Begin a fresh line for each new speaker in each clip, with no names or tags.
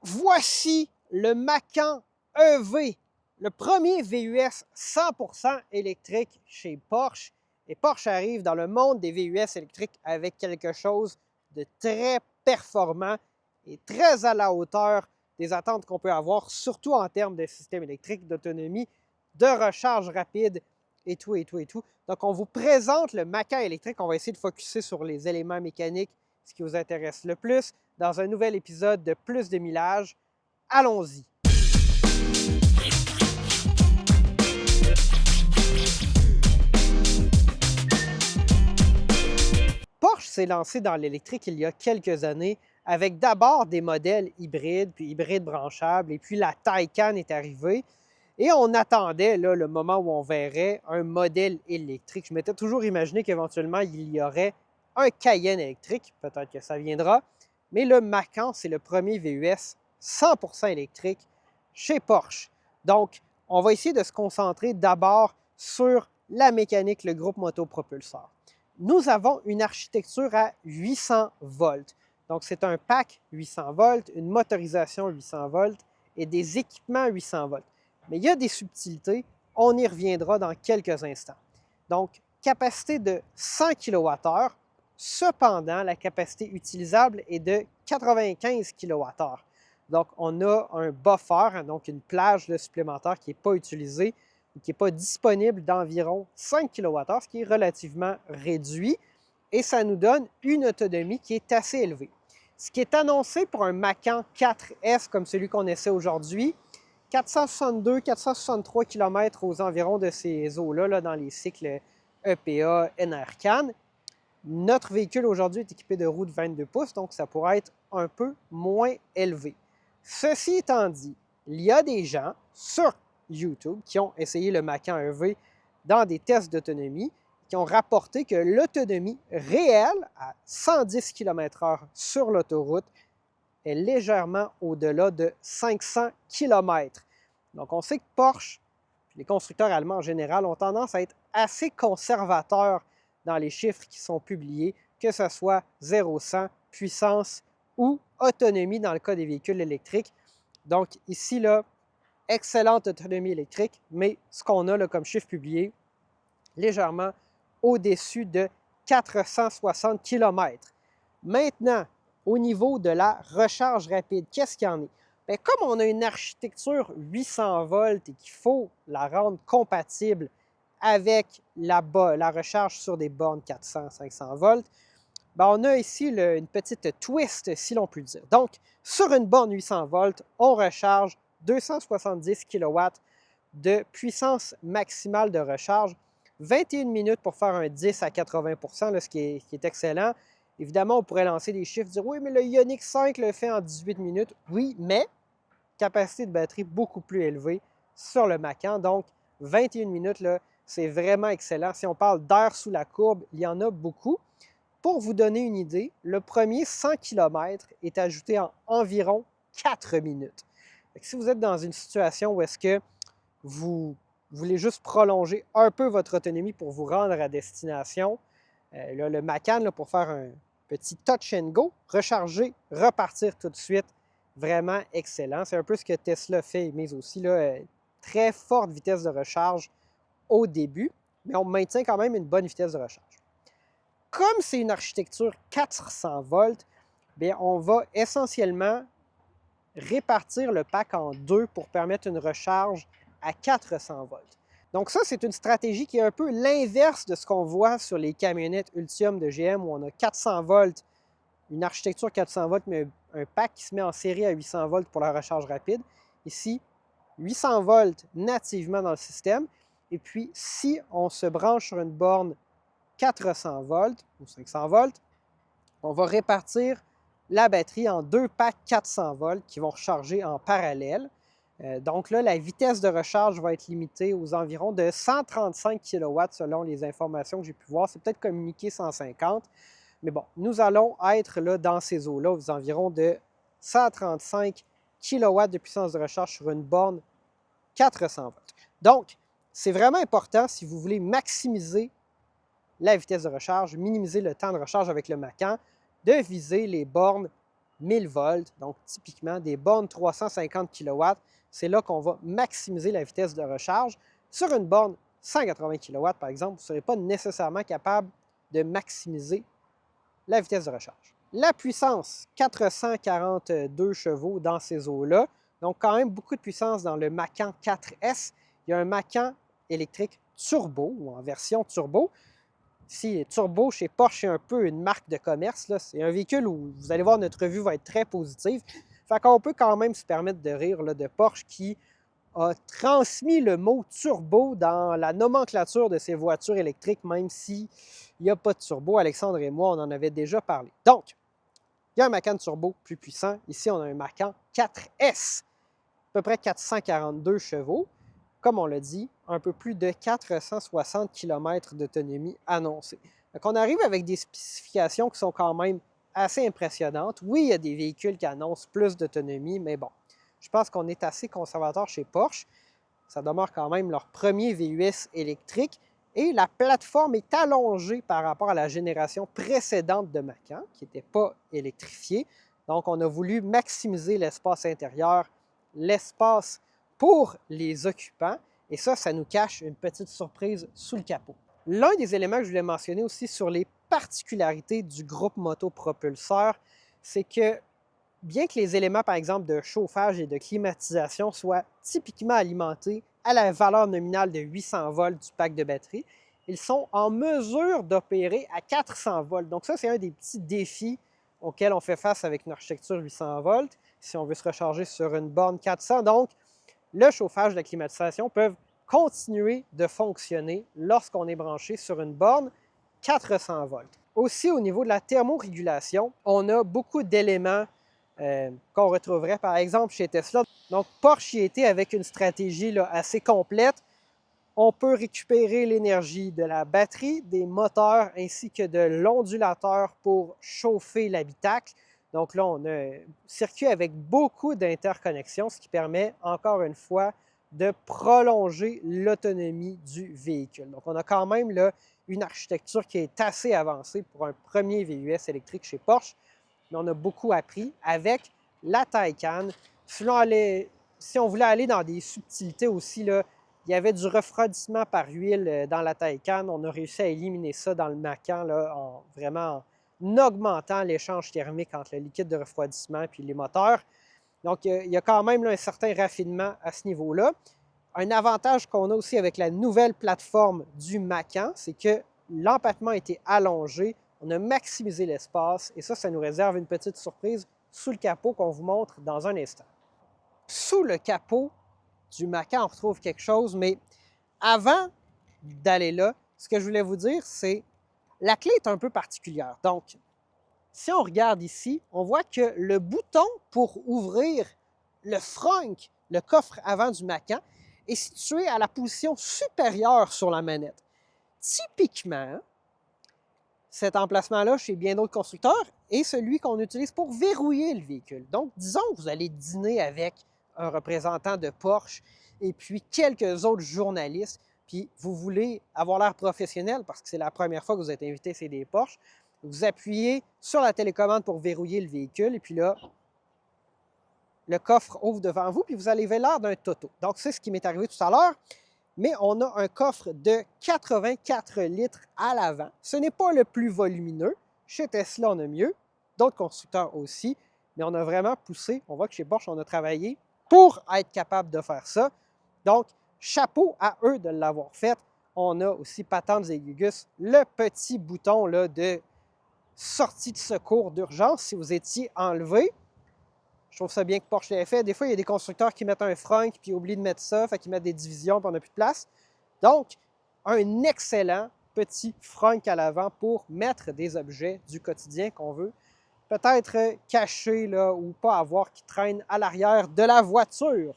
Voici le Macan EV, le premier VUS 100% électrique chez Porsche. Et Porsche arrive dans le monde des VUS électriques avec quelque chose de très performant et très à la hauteur des attentes qu'on peut avoir, surtout en termes de système électrique, d'autonomie, de recharge rapide et tout, et tout, et tout. Donc, on vous présente le Macan électrique. On va essayer de focusser sur les éléments mécaniques, ce qui vous intéresse le plus, dans un nouvel épisode de Plus de millage. Allons-y! Porsche s'est lancé dans l'électrique il y a quelques années avec d'abord des modèles hybrides, puis hybrides branchables, et puis la Taycan est arrivée. Et on attendait là, le moment où on verrait un modèle électrique. Je m'étais toujours imaginé qu'éventuellement, il y aurait un Cayenne électrique. Peut-être que ça viendra. Mais le Macan, c'est le premier VUS 100% électrique chez Porsche. Donc, on va essayer de se concentrer d'abord sur la mécanique, le groupe motopropulseur. Nous avons une architecture à 800 volts. Donc, c'est un pack 800 volts, une motorisation 800 volts et des équipements 800 volts. Mais il y a des subtilités, on y reviendra dans quelques instants. Donc, capacité de 100 kWh, cependant, la capacité utilisable est de 95 kWh. Donc, on a un buffer, donc une plage supplémentaire qui n'est pas utilisée, qui n'est pas disponible d'environ 5 kWh, ce qui est relativement réduit, et ça nous donne une autonomie qui est assez élevée. Ce qui est annoncé pour un Macan 4S comme celui qu'on essaie aujourd'hui, 462-463 km aux environs de ces eaux-là, dans les cycles EPA, NRCan. Notre véhicule aujourd'hui est équipé de roues de 22 pouces, donc ça pourrait être un peu moins élevé. Ceci étant dit, il y a des gens sur YouTube qui ont essayé le Macan EV dans des tests d'autonomie, qui ont rapporté que l'autonomie réelle à 110 km/h sur l'autoroute est légèrement au-delà de 500 km. Donc, on sait que Porsche, les constructeurs allemands en général, ont tendance à être assez conservateurs dans les chiffres qui sont publiés, que ce soit 0-100, puissance ou autonomie dans le cas des véhicules électriques. Donc, ici, là, excellente autonomie électrique, mais ce qu'on a là, comme chiffre publié, légèrement au-dessus de 460 km. Maintenant, au niveau de la recharge rapide, qu'est-ce qu'il y en est? Bien, comme on a une architecture 800 volts et qu'il faut la rendre compatible avec la recharge sur des bornes 400-500 volts, bien, on a ici une petite twist, si l'on peut dire. Donc, sur une borne 800 volts, on recharge 270 kW de puissance maximale de recharge, 21 minutes pour faire un 10 à 80 %, là, ce qui est excellent. Évidemment, on pourrait lancer des chiffres, dire « Oui, mais le Ioniq 5 le fait en 18 minutes. » Oui, mais capacité de batterie beaucoup plus élevée sur le Macan. Donc, 21 minutes, c'est vraiment excellent. Si on parle d'air sous la courbe, il y en a beaucoup. Pour vous donner une idée, le premier 100 km est ajouté en environ 4 minutes. Si vous êtes dans une situation où est-ce que vous voulez juste prolonger un peu votre autonomie pour vous rendre à destination, là, le Macan, là, pour faire un petit touch and go, recharger, repartir tout de suite, vraiment excellent. C'est un peu ce que Tesla fait, mais aussi là, très forte vitesse de recharge au début, mais on maintient quand même une bonne vitesse de recharge. Comme c'est une architecture 400 volts, bien, on va essentiellement répartir le pack en deux pour permettre une recharge à 400 volts. Donc ça, c'est une stratégie qui est un peu l'inverse de ce qu'on voit sur les camionnettes Ultium de GM où on a 400 volts, une architecture 400 volts, mais un pack qui se met en série à 800 volts pour la recharge rapide. Ici, 800 volts nativement dans le système. Et puis, si on se branche sur une borne 400 volts ou 500 volts, on va répartir la batterie en deux packs 400 volts qui vont recharger en parallèle. Donc là, la vitesse de recharge va être limitée aux environs de 135 kW selon les informations que j'ai pu voir. C'est peut-être communiqué 150, mais bon, nous allons être là dans ces eaux-là aux environs de 135 kW de puissance de recharge sur une borne 400 volts. Donc, c'est vraiment important si vous voulez maximiser la vitesse de recharge, minimiser le temps de recharge avec le Macan, de viser les bornes 1000 volts, donc typiquement des bornes 350 kW. C'est là qu'on va maximiser la vitesse de recharge. Sur une borne 180 kW, par exemple, vous ne serez pas nécessairement capable de maximiser la vitesse de recharge. La puissance, 442 chevaux dans ces eaux-là, donc quand même beaucoup de puissance dans le Macan 4S. Il y a un Macan électrique turbo ou en version turbo. Ici, turbo chez Porsche, c'est un peu une marque de commerce. C'est un véhicule où vous allez voir, notre revue va être très positive. Fait qu'on peut quand même se permettre de rire là, de Porsche qui a transmis le mot turbo dans la nomenclature de ses voitures électriques, même s'il n'y a pas de turbo. Alexandre et moi, on en avait déjà parlé. Donc, il y a un Macan turbo plus puissant. Ici, on a un Macan 4S, à peu près 442 chevaux. Comme on l'a dit, un peu plus de 460 km d'autonomie annoncée. Donc, on arrive avec des spécifications qui sont quand même assez impressionnantes. Oui, il y a des véhicules qui annoncent plus d'autonomie, mais bon, je pense qu'on est assez conservateur chez Porsche. Ça demeure quand même leur premier VUS électrique et la plateforme est allongée par rapport à la génération précédente de Macan, qui n'était pas électrifiée. Donc, on a voulu maximiser l'espace intérieur, l'espace pour les occupants, et ça nous cache une petite surprise sous le capot. L'un des éléments que je voulais mentionner aussi sur les particularités du groupe motopropulseur, c'est que bien que les éléments, par exemple, de chauffage et de climatisation soient typiquement alimentés à la valeur nominale de 800 volts du pack de batterie, ils sont en mesure d'opérer à 400 volts. Donc ça, c'est un des petits défis auxquels on fait face avec une architecture 800 volts, si on veut se recharger sur une borne 400. Donc, le chauffage et la climatisation peuvent continuer de fonctionner lorsqu'on est branché sur une borne 400 volts. Aussi, au niveau de la thermorégulation, on a beaucoup d'éléments qu'on retrouverait par exemple chez Tesla. Donc, Porsche y était avec une stratégie là, assez complète. On peut récupérer l'énergie de la batterie, des moteurs ainsi que de l'ondulateur pour chauffer l'habitacle. Donc là, on a un circuit avec beaucoup d'interconnexions, ce qui permet, encore une fois, de prolonger l'autonomie du véhicule. Donc, on a quand même là, une architecture qui est assez avancée pour un premier VUS électrique chez Porsche, mais on a beaucoup appris avec la Taycan. Si on voulait aller dans des subtilités aussi, là, il y avait du refroidissement par huile dans la Taycan. On a réussi à éliminer ça dans le Macan, là, vraiment en augmentant l'échange thermique entre le liquide de refroidissement et les moteurs. Donc, il y a quand même là, un certain raffinement à ce niveau-là. Un avantage qu'on a aussi avec la nouvelle plateforme du Macan, c'est que l'empattement a été allongé, on a maximisé l'espace et ça nous réserve une petite surprise sous le capot qu'on vous montre dans un instant. Sous le capot du Macan, on retrouve quelque chose, mais avant d'aller là, ce que je voulais vous dire, c'est la clé est un peu particulière. Donc, si on regarde ici, on voit que le bouton pour ouvrir le frunk, le coffre avant du Macan, est situé à la position supérieure sur la manette. Typiquement, cet emplacement-là, chez bien d'autres constructeurs, est celui qu'on utilise pour verrouiller le véhicule. Donc, disons que vous allez dîner avec un représentant de Porsche et puis quelques autres journalistes, puis vous voulez avoir l'air professionnel parce que c'est la première fois que vous êtes invité chez des Porsche, vous appuyez sur la télécommande pour verrouiller le véhicule et puis là, le coffre ouvre devant vous puis vous avez l'air d'un toto. Donc, c'est ce qui m'est arrivé tout à l'heure. Mais on a un coffre de 84 litres à l'avant. Ce n'est pas le plus volumineux. Chez Tesla, on a mieux. D'autres constructeurs aussi. Mais on a vraiment poussé. On voit que chez Porsche, on a travaillé pour être capable de faire ça. Donc, chapeau à eux de l'avoir fait. On a aussi Patentes et Gugus, le petit bouton là, de sortie de secours d'urgence si vous étiez enlevé. Je trouve ça bien que Porsche l'ait fait. Des fois, il y a des constructeurs qui mettent un frunk puis oublient de mettre ça, fait qu'ils mettent des divisions puis on n'a plus de place. Donc, un excellent petit frunk à l'avant pour mettre des objets du quotidien qu'on veut peut-être cacher là, ou pas avoir qui traînent à l'arrière de la voiture.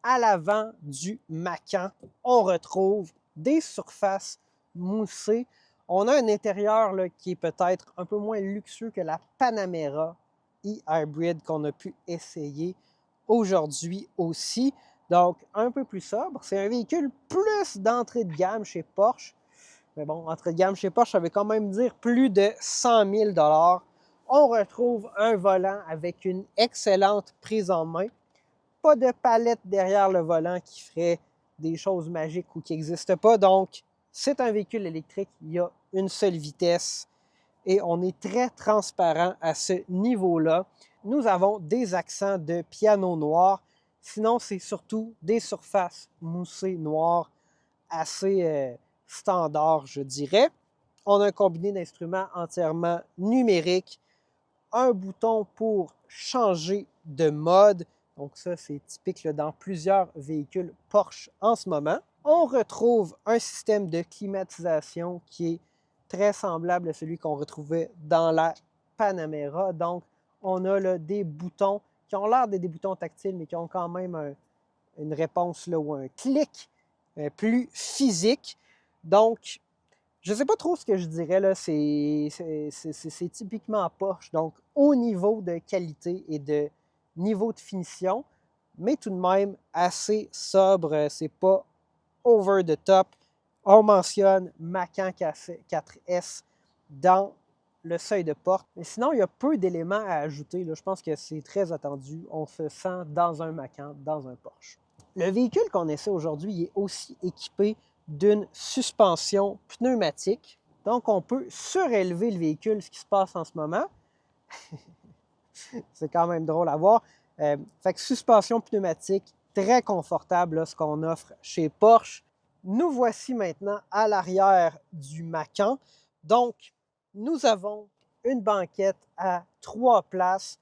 À l'avant du Macan, on retrouve des surfaces moussées. On a un intérieur là, qui est peut-être un peu moins luxueux que la Panamera e-Hybrid qu'on a pu essayer aujourd'hui aussi. Donc, un peu plus sobre. C'est un véhicule plus d'entrée de gamme chez Porsche. Mais bon, entrée de gamme chez Porsche, ça veut quand même dire plus de 100 000 $. On retrouve un volant avec une excellente prise en main. Pas de palette derrière le volant qui ferait des choses magiques ou qui n'existent pas. Donc, c'est un véhicule électrique. Il y a une seule vitesse et on est très transparent à ce niveau-là. Nous avons des accents de piano noir. Sinon, c'est surtout des surfaces moussées noires assez standard, je dirais. On a un combiné d'instruments entièrement numérique, un bouton pour changer de mode. Donc ça, c'est typique là, dans plusieurs véhicules Porsche en ce moment. On retrouve un système de climatisation qui est très semblable à celui qu'on retrouvait dans la Panamera. Donc, on a là, des boutons qui ont l'air d'être des boutons tactiles, mais qui ont quand même une réponse là, ou un clic plus physique. Donc, je ne sais pas trop ce que je dirais, là, c'est typiquement Porsche, donc au niveau de qualité et de niveau de finition, mais tout de même assez sobre, c'est pas over the top. On mentionne Macan 4S dans le seuil de porte, mais sinon, il y a peu d'éléments à ajouter, là. Je pense que c'est très attendu, on se sent dans un Macan, dans un Porsche. Le véhicule qu'on essaie aujourd'hui est aussi équipé d'une suspension pneumatique. Donc, on peut surélever le véhicule, ce qui se passe en ce moment. C'est quand même drôle à voir. Fait que suspension pneumatique, très confortable, là, ce qu'on offre chez Porsche. Nous voici maintenant à l'arrière du Macan. Donc, nous avons une banquette à 3 places.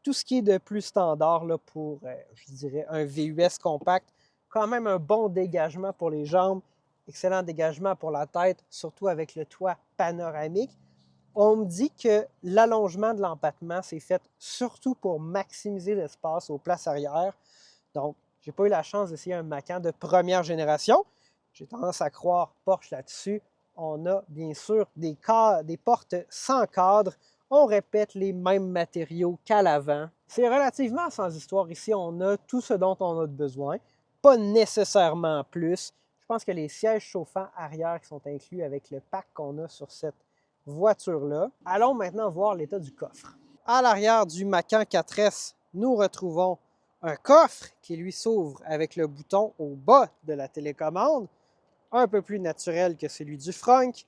Tout ce qui est de plus standard là, pour, je dirais, un VUS compact. Quand même un bon dégagement pour les jambes, excellent dégagement pour la tête, surtout avec le toit panoramique. On me dit que l'allongement de l'empattement, c'est fait surtout pour maximiser l'espace aux places arrière. Donc, je n'ai pas eu la chance d'essayer un Macan de première génération. J'ai tendance à croire Porsche là-dessus. On a bien sûr des portes sans cadre. On répète les mêmes matériaux qu'à l'avant. C'est relativement sans histoire. Ici, on a tout ce dont on a besoin. Pas nécessairement plus. Je pense que les sièges chauffants arrière qui sont inclus avec le pack qu'on a sur cette voiture-là. Allons maintenant voir l'état du coffre. À l'arrière du Macan 4S, nous retrouvons un coffre qui lui s'ouvre avec le bouton au bas de la télécommande, un peu plus naturel que celui du Frank.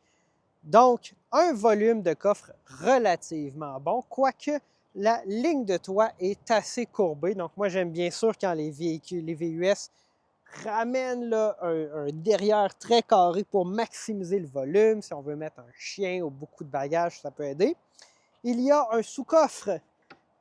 Donc, un volume de coffre relativement bon, quoique la ligne de toit est assez courbée. Donc, moi, j'aime bien sûr quand les VUS ramènent là, un derrière très carré pour maximiser le volume. Si on veut mettre un chien ou beaucoup de bagages, ça peut aider. Il y a un sous-coffre,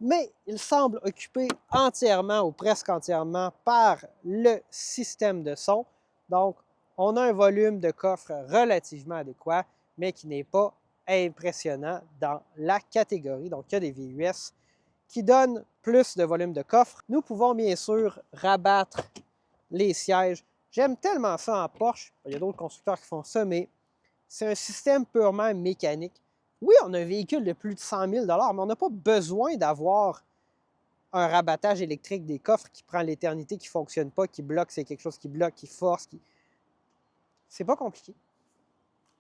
mais il semble occupé entièrement ou presque entièrement par le système de son. Donc, on a un volume de coffre relativement adéquat, mais qui n'est pas impressionnant dans la catégorie. Donc, il y a des VUS qui donnent plus de volume de coffre. Nous pouvons bien sûr rabattre les sièges. J'aime tellement ça en Porsche. Il y a d'autres constructeurs qui font ça, mais c'est un système purement mécanique. Oui, on a un véhicule de plus de 100 000 $ mais on n'a pas besoin d'avoir un rabattage électrique des coffres qui prend l'éternité, qui ne fonctionne pas, qui bloque, c'est quelque chose qui bloque, qui force. C'est pas compliqué.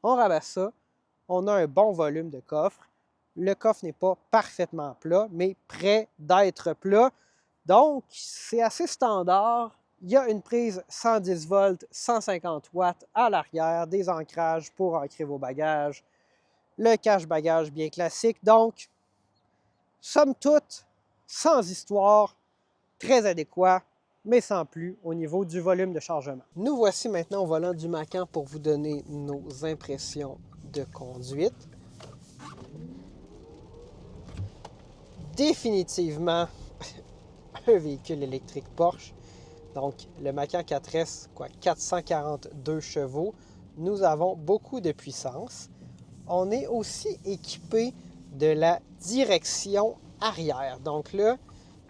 On rabat ça, on a un bon volume de coffre. Le coffre n'est pas parfaitement plat, mais près d'être plat. Donc, c'est assez standard. Il y a une prise 110 volts, 150 watts à l'arrière, des ancrages pour ancrer vos bagages, le cache-bagages bien classique. Donc, somme toute, sans histoire, très adéquat, mais sans plus au niveau du volume de chargement. Nous voici maintenant au volant du Macan pour vous donner nos impressions de conduite. Définitivement un véhicule électrique Porsche. Donc, le Macan 4S, 442 chevaux. Nous avons beaucoup de puissance. On est aussi équipé de la direction arrière. Donc là,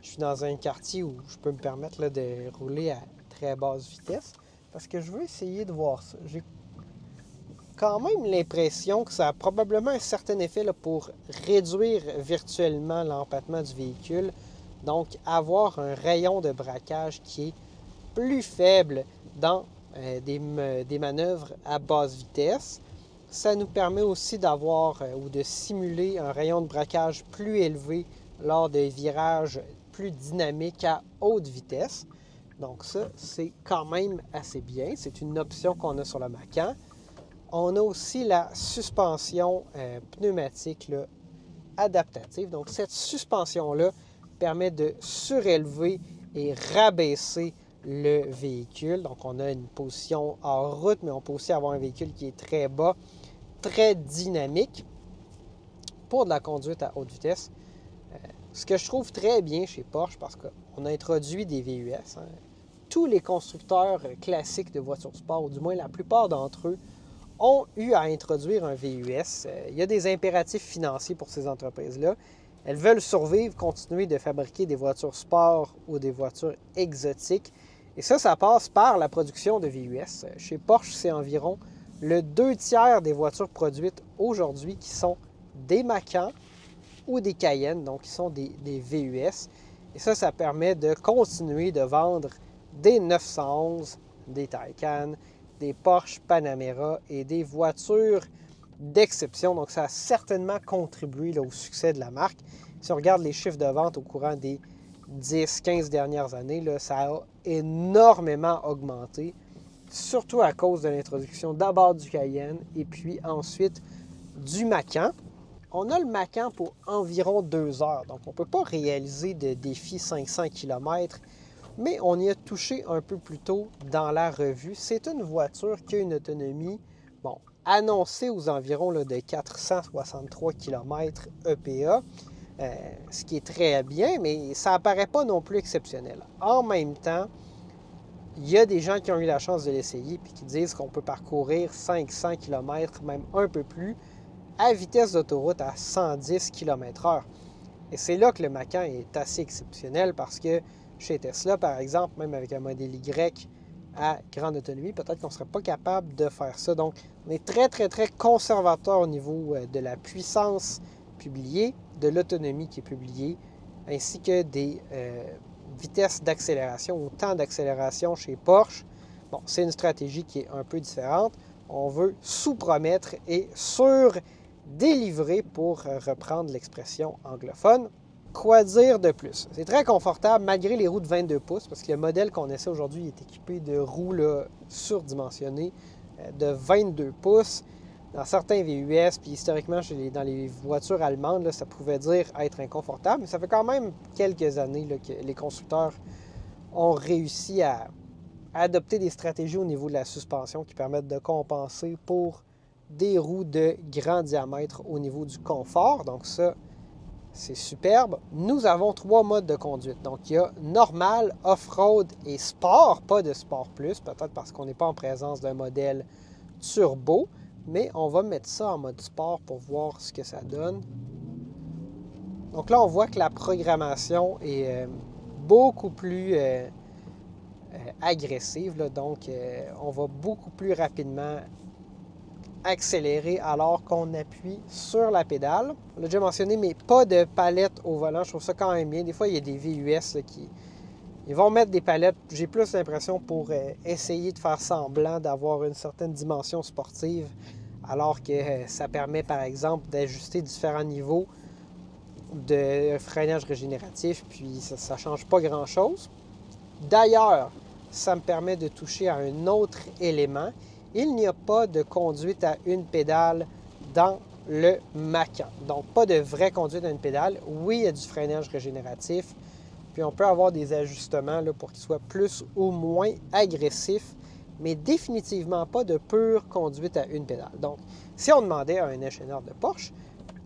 je suis dans un quartier où je peux me permettre là, de rouler à très basse vitesse parce que je veux essayer de voir ça. J'ai quand même l'impression que ça a probablement un certain effet là, pour réduire virtuellement l'empattement du véhicule. Donc, avoir un rayon de braquage qui est plus faible dans des manœuvres à basse vitesse. Ça nous permet aussi d'avoir ou de simuler un rayon de braquage plus élevé lors de virages plus dynamiques à haute vitesse. Donc ça, c'est quand même assez bien. C'est une option qu'on a sur le Macan. On a aussi la suspension pneumatique là, adaptative. Donc cette suspension-là permet de surélever et rabaisser le véhicule. Donc on a une position hors route, mais on peut aussi avoir un véhicule qui est très bas, très dynamique pour de la conduite à haute vitesse. Ce que je trouve très bien chez Porsche, parce qu'on a introduit des VUS. Hein. Tous les constructeurs classiques de voitures sport, ou du moins la plupart d'entre eux, ont eu à introduire un VUS. Il y a des impératifs financiers pour ces entreprises-là. Elles veulent survivre, continuer de fabriquer des voitures sport ou des voitures exotiques. Et ça passe par la production de VUS. Chez Porsche, c'est environ le 2/3 des voitures produites aujourd'hui qui sont des Macan ou des Cayenne, donc qui sont des VUS. Et ça permet de continuer de vendre des 911, des Taycan, des Porsche Panamera et des voitures d'exception. Donc, ça a certainement contribué là, au succès de la marque. Si on regarde les chiffres de vente au courant des 10-15 dernières années, là, ça a énormément augmenté, surtout à cause de l'introduction d'abord du Cayenne et puis ensuite du Macan. On a le Macan pour environ 2 heures, donc on ne peut pas réaliser de défi 500 km, mais on y a touché un peu plus tôt dans la revue. C'est une voiture qui a une autonomie, annoncée aux environs là, de 463 km EPA, ce qui est très bien, mais ça n'apparaît pas non plus exceptionnel. En même temps, il y a des gens qui ont eu la chance de l'essayer et qui disent qu'on peut parcourir 500 km, même un peu plus, à vitesse d'autoroute à 110 km/h. Et c'est là que le Macan est assez exceptionnel parce que chez Tesla, par exemple, même avec un modèle Y à grande autonomie, peut-être qu'on ne serait pas capable de faire ça. Donc, on est très, très, très conservateur au niveau de la puissance publiée, de l'autonomie qui est publiée, ainsi que des vitesses d'accélération ou temps d'accélération chez Porsche. Bon, c'est une stratégie qui est un peu différente. On veut sous-promettre et sur-délivrer pour reprendre l'expression anglophone. Quoi dire de plus? C'est très confortable malgré les roues de 22 pouces parce que le modèle qu'on essaie aujourd'hui est équipé de roues là, surdimensionnées de 22 pouces. Dans certains VUS, puis historiquement dans les voitures allemandes, là, ça pouvait dire être inconfortable, mais ça fait quand même quelques années là, que les constructeurs ont réussi à adopter des stratégies au niveau de la suspension qui permettent de compenser pour des roues de grand diamètre au niveau du confort. Donc ça, c'est superbe. Nous avons 3 modes de conduite. Donc, il y a normal, off-road et sport. Pas de sport plus, peut-être parce qu'on n'est pas en présence d'un modèle turbo. Mais on va mettre ça en mode sport pour voir ce que ça donne. Donc là, on voit que la programmation est beaucoup plus agressive. Là. Donc, on va beaucoup plus rapidement accélérer alors qu'on appuie sur la pédale. On l'a déjà mentionné, mais pas de palette au volant. Je trouve ça quand même bien. Des fois, il y a des VUS là, qui ils vont mettre des palettes. J'ai plus l'impression pour essayer de faire semblant d'avoir une certaine dimension sportive, alors que ça permet, par exemple, d'ajuster différents niveaux de freinage régénératif, puis ça ne change pas grand-chose. D'ailleurs, ça me permet de toucher à un autre élément. Il n'y a pas de conduite à une pédale dans le Macan. Donc, pas de vraie conduite à une pédale. Oui, il y a du freinage régénératif. Puis, on peut avoir des ajustements là, pour qu'il soit plus ou moins agressif, mais définitivement pas de pure conduite à une pédale. Donc, si on demandait à un ingénieur de Porsche,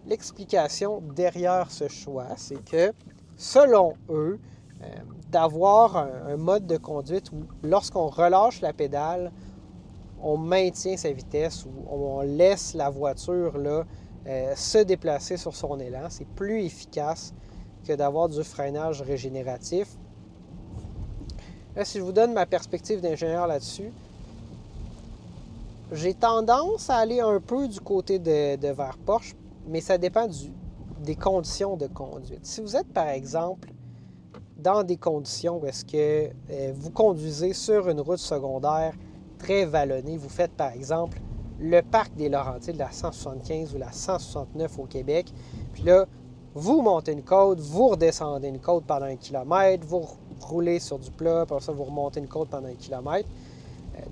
l'explication derrière ce choix, c'est que, selon eux, d'avoir un mode de conduite où, lorsqu'on relâche la pédale, on maintient sa vitesse ou on laisse la voiture là, se déplacer sur son élan. C'est plus efficace que d'avoir du freinage régénératif. Là, si je vous donne ma perspective d'ingénieur là-dessus, j'ai tendance à aller un peu du côté de vers Porsche, mais ça dépend des conditions de conduite. Si vous êtes, par exemple, dans des conditions où est-ce que vous conduisez sur une route secondaire très vallonnée, vous faites, par exemple, le parc des Laurentides, la 175 ou la 169 au Québec. Puis là, vous montez une côte, vous redescendez une côte pendant 1 kilomètre, vous roulez sur du plat, après ça, vous remontez une côte pendant 1 kilomètre.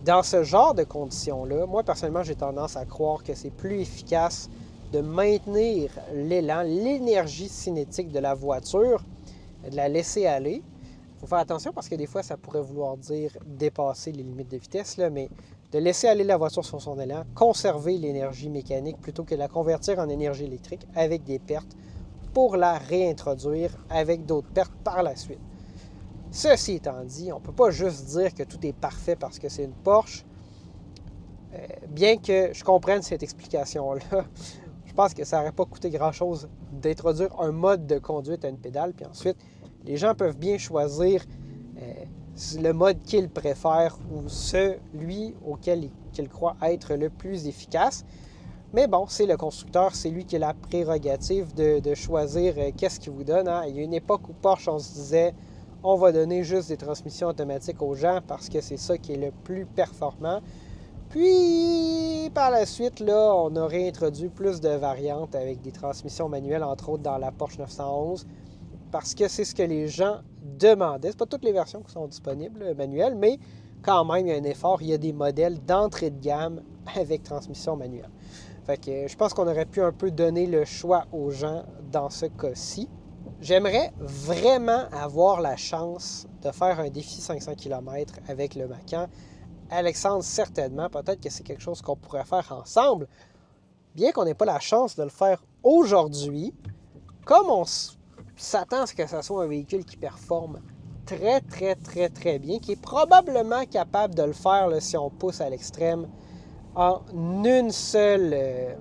Dans ce genre de conditions-là, moi, personnellement, j'ai tendance à croire que c'est plus efficace de maintenir l'élan, l'énergie cinétique de la voiture, de la laisser aller. Il faut faire attention parce que des fois, ça pourrait vouloir dire dépasser les limites de vitesse, là, mais de laisser aller la voiture sur son élan, conserver l'énergie mécanique plutôt que de la convertir en énergie électrique avec des pertes pour la réintroduire avec d'autres pertes par la suite. Ceci étant dit, on ne peut pas juste dire que tout est parfait parce que c'est une Porsche. Bien que je comprenne cette explication-là, je pense que ça n'aurait pas coûté grand-chose d'introduire un mode de conduite à une pédale, puis ensuite, les gens peuvent bien choisir le mode qu'ils préfèrent ou celui auquel ils croient être le plus efficace. Mais bon, c'est le constructeur, c'est lui qui a la prérogative de choisir qu'est-ce qu'il vous donne. Hein. Il y a une époque où Porsche, on se disait, on va donner juste des transmissions automatiques aux gens parce que c'est ça qui est le plus performant. Puis, par la suite, là, on a réintroduit plus de variantes avec des transmissions manuelles, entre autres dans la Porsche 911, parce que c'est ce que les gens demandaient. Ce pas toutes les versions qui sont disponibles manuelles, mais quand même, il y a un effort. Il y a des modèles d'entrée de gamme avec transmission manuelle. Fait que je pense qu'on aurait pu un peu donner le choix aux gens dans ce cas-ci. J'aimerais vraiment avoir la chance de faire un défi 500 km avec le Macan. Alexandre, certainement, peut-être que c'est quelque chose qu'on pourrait faire ensemble. Bien qu'on n'ait pas la chance de le faire aujourd'hui, comme on s'attend à ce que ce soit un véhicule qui performe très, très, très, très bien, qui est probablement capable de le faire là, si on pousse à l'extrême d'un seul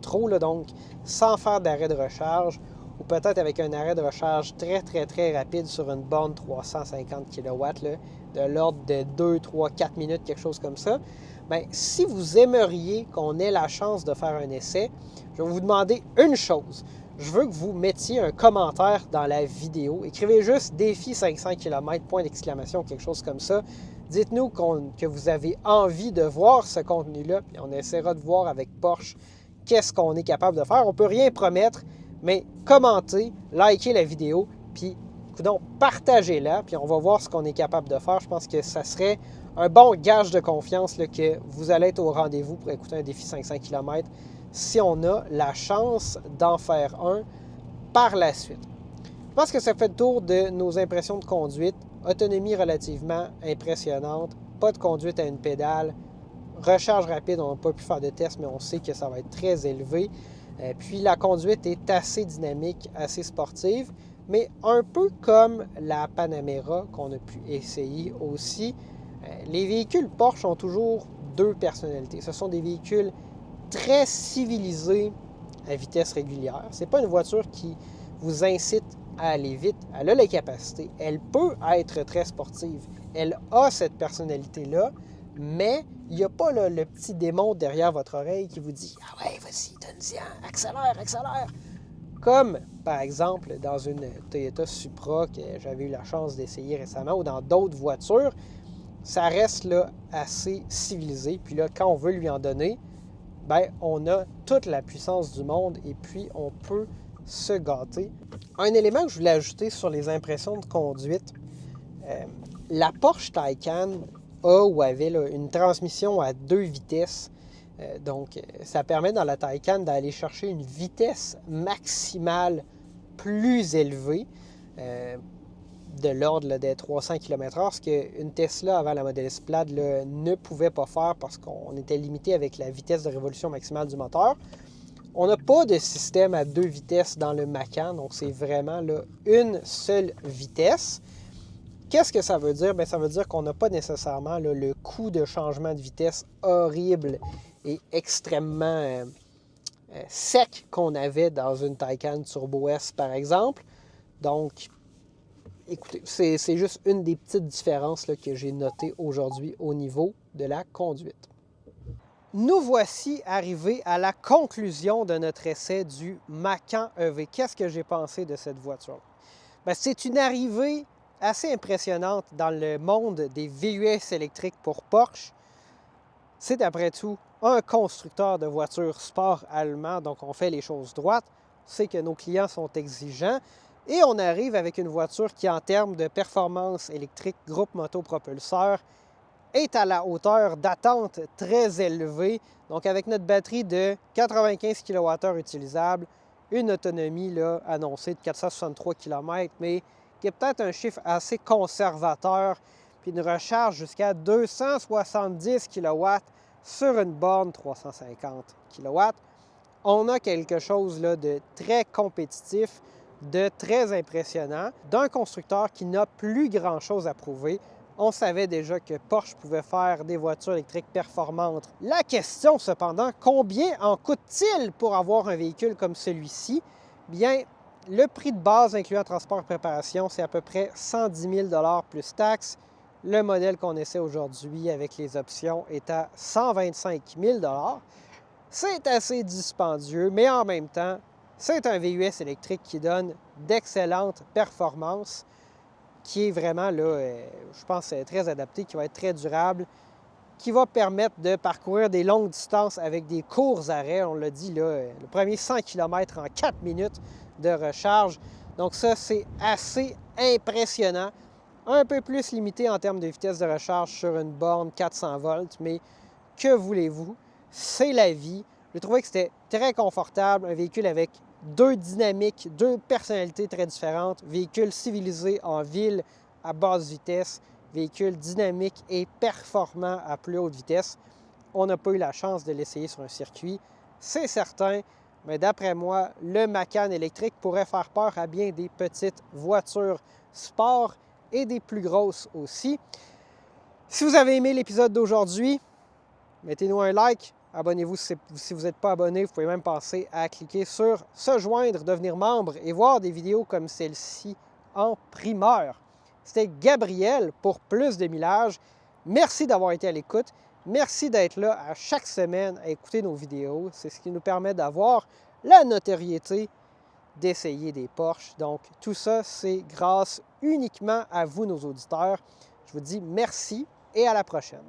trot, là, donc sans faire d'arrêt de recharge, ou peut-être avec un arrêt de recharge très, très, très rapide sur une borne 350 kW, là, de l'ordre de 2, 3, 4 minutes, quelque chose comme ça. Bien, si vous aimeriez qu'on ait la chance de faire un essai, je vais vous demander une chose. Je veux que vous mettiez un commentaire dans la vidéo. Écrivez juste « Défi 500 km », point d'exclamation, quelque chose comme ça. Dites-nous que vous avez envie de voir ce contenu-là, puis on essaiera de voir avec Porsche qu'est-ce qu'on est capable de faire. On ne peut rien promettre, mais commentez, likez la vidéo, puis donc partagez-la, puis on va voir ce qu'on est capable de faire. Je pense que ça serait un bon gage de confiance là, que vous allez être au rendez-vous pour écouter un défi 500 km si on a la chance d'en faire un par la suite. Je pense que ça fait le tour de nos impressions de conduite. Autonomie relativement impressionnante, pas de conduite à une pédale, recharge rapide, on n'a pas pu faire de test, mais on sait que ça va être très élevé. Puis la conduite est assez dynamique, assez sportive, mais un peu comme la Panamera qu'on a pu essayer aussi. Les véhicules Porsche ont toujours deux personnalités. Ce sont des véhicules très civilisés à vitesse régulière. Ce n'est pas une voiture qui vous incite à aller vite. Elle a les capacités. Elle peut être très sportive. Elle a cette personnalité-là, mais il n'y a pas là, le petit démon derrière votre oreille qui vous dit « Ah ouais, vas-y, donne-y, accélère, accélère! » Comme, par exemple, dans une Toyota Supra que j'avais eu la chance d'essayer récemment ou dans d'autres voitures, ça reste là assez civilisé. Puis là, quand on veut lui en donner, bien, on a toute la puissance du monde et puis on peut se gâter. Un élément que je voulais ajouter sur les impressions de conduite, la Porsche Taycan a ou avait là, une transmission à 2 vitesses. Donc, ça permet dans la Taycan d'aller chercher une vitesse maximale plus élevée, de l'ordre là, des 300 km/h, ce qu'une Tesla avant la Model S Plaid là, ne pouvait pas faire parce qu'on était limité avec la vitesse de révolution maximale du moteur. On n'a pas de système à 2 vitesses dans le Macan, donc c'est vraiment là, une seule vitesse. Qu'est-ce que ça veut dire? Bien, ça veut dire qu'on n'a pas nécessairement là, le coût de changement de vitesse horrible et extrêmement sec qu'on avait dans une Taycan Turbo S, par exemple. Donc, écoutez, c'est juste une des petites différences là, que j'ai notées aujourd'hui au niveau de la conduite. Nous voici arrivés à la conclusion de notre essai du Macan EV. Qu'est-ce que j'ai pensé de cette voiture? Bien, c'est une arrivée assez impressionnante dans le monde des VUS électriques pour Porsche. C'est après tout un constructeur de voitures sport allemand, donc on fait les choses droites. C'est que nos clients sont exigeants et on arrive avec une voiture qui, en termes de performance électrique, groupe moto-propulseur, est à la hauteur d'attente très élevée. Donc avec notre batterie de 95 kWh utilisable, une autonomie là, annoncée de 463 km, mais qui est peut-être un chiffre assez conservateur, puis une recharge jusqu'à 270 kW sur une borne 350 kW. On a quelque chose là, de très compétitif, de très impressionnant, d'un constructeur qui n'a plus grand-chose à prouver. On savait déjà que Porsche pouvait faire des voitures électriques performantes. La question, cependant, combien en coûte-t-il pour avoir un véhicule comme celui-ci? Bien, le prix de base, incluant transport et préparation, c'est à peu près 110 000 plus taxes. Le modèle qu'on essaie aujourd'hui avec les options est à 125 000 C'est assez dispendieux, mais en même temps, c'est un VUS électrique qui donne d'excellentes performances, qui est vraiment, là, je pense, très adapté, qui va être très durable, qui va permettre de parcourir des longues distances avec des courts arrêts. On l'a dit, là, le premier 100 km en 4 minutes de recharge. Donc ça, c'est assez impressionnant. Un peu plus limité en termes de vitesse de recharge sur une borne 400 volts, mais que voulez-vous? C'est la vie. J'ai trouvé que c'était très confortable, un véhicule avec deux dynamiques, deux personnalités très différentes, véhicule civilisé en ville à basse vitesse, véhicule dynamique et performant à plus haute vitesse. On n'a pas eu la chance de l'essayer sur un circuit, c'est certain, mais d'après moi, le Macan électrique pourrait faire peur à bien des petites voitures sport et des plus grosses aussi. Si vous avez aimé l'épisode d'aujourd'hui, mettez-nous un like, abonnez-vous si vous n'êtes pas abonné. Vous pouvez même penser à cliquer sur « Se joindre », devenir membre et voir des vidéos comme celle-ci en primeur. C'était Gabriel pour Plus de Millage. Merci d'avoir été à l'écoute. Merci d'être là à chaque semaine à écouter nos vidéos. C'est ce qui nous permet d'avoir la notoriété d'essayer des Porsche. Donc, tout ça, c'est grâce uniquement à vous, nos auditeurs. Je vous dis merci et à la prochaine.